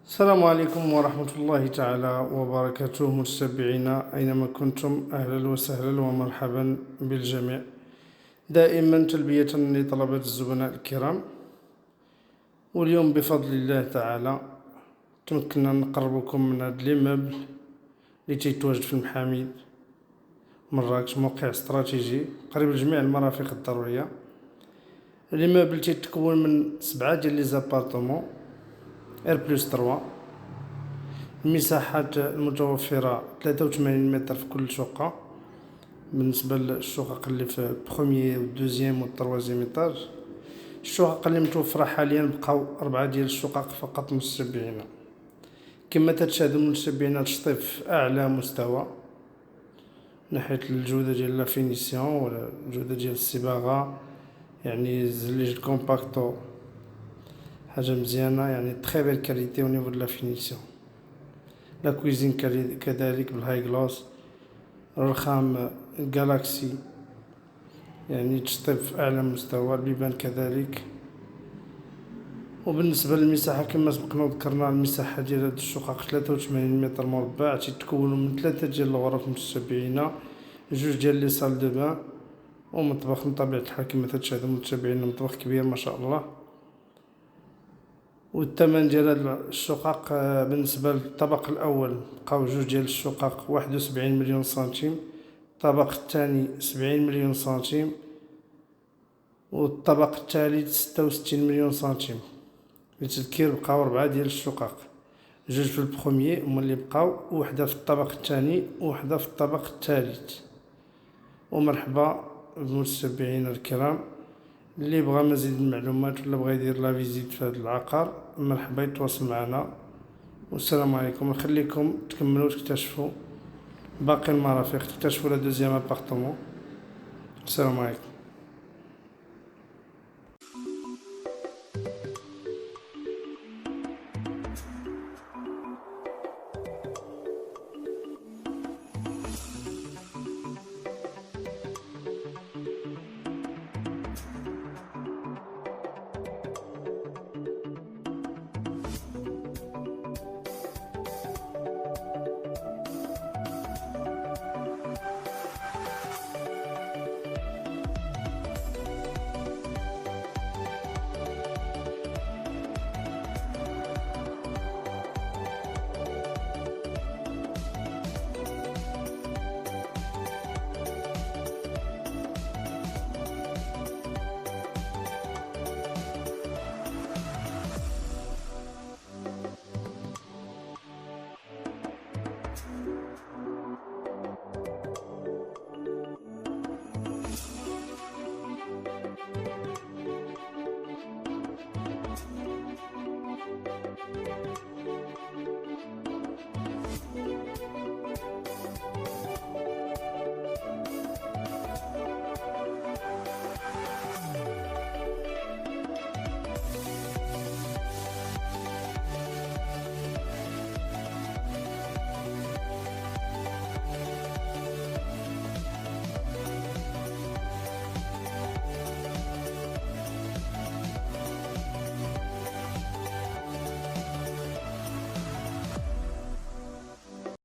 السلام عليكم ورحمة الله تعالى وبركاته متابعينا أينما كنتم، أهلا وسهلا ومرحبا بالجميع. دائما تلبية لطلبات الزبناء الكرام، واليوم بفضل الله تعالى تمكنا نقربكم من هذا ليموبل اللي تيتواجد في المحامي مراكش، موقع استراتيجي قريب لجميع المرافق الضرورية. ليموبل تيتكون من 7 ديال لي زابارتمون R+3. المساحات المتوفرة 83 متر في كل شقة. بالنسبة للشقق اللي في بخوميي و دوزيام و تروازيام ايطاج، الشقق اللي متوفرة حاليا بقاو 4 ديال الشقق فقط متشبعين. كما تتشاهدوا متشبعين تشطيب في أعلى مستوى ناحية الجودة ديال لا فينيسيون ولا الجودة ديال الصباغة، يعني الزليج الكومباكتو حاجة مزيانة، يعني تخي بيل كاليتي او نيفو دو لا فينيسيون. لا كويزين كذلك بالهاي جلوس، الرخام جالاكسي يعني تشطيب في أعلى مستوى، البيبان كذلك. وبالنسبة للمساحة كما سبقنا وذكرنا، المساحة ديال هاد الشقق 83 متر مربع، تيتكونوا من 3 ديال الغرف متشبعين، 2 ديال لي صال دو بان ومطبخ من طبيعة الحال كما تتشاهدوا متابعين، مطبخ كبير ما شاء الله. والثمن ديال هاد الشقق بالنسبة للطبق الأول بقاو 2 ديال الشقق 71 مليون سنتيم، الطبق الثاني 70 مليون سنتيم، والطبق الثالث 66 مليون سنتيم. للتذكير بقاو 4 ديال الشقق، 2 في البخوميي هما اللي بقاو، وحدة في الطبق الثاني وحدة في الطبق الثالث. ومرحبا بالمتابعين الكرام، اللي بغى مزيد من المعلومات ولا بغى يدير لا فيزيت في هذا العقار مرحبا يتواصل معنا. والسلام عليكم، نخليكم تكملوا تكتشفوا باقي المرافق، تكتشفوا لا دوزيام ابارتمون. السلام عليكم.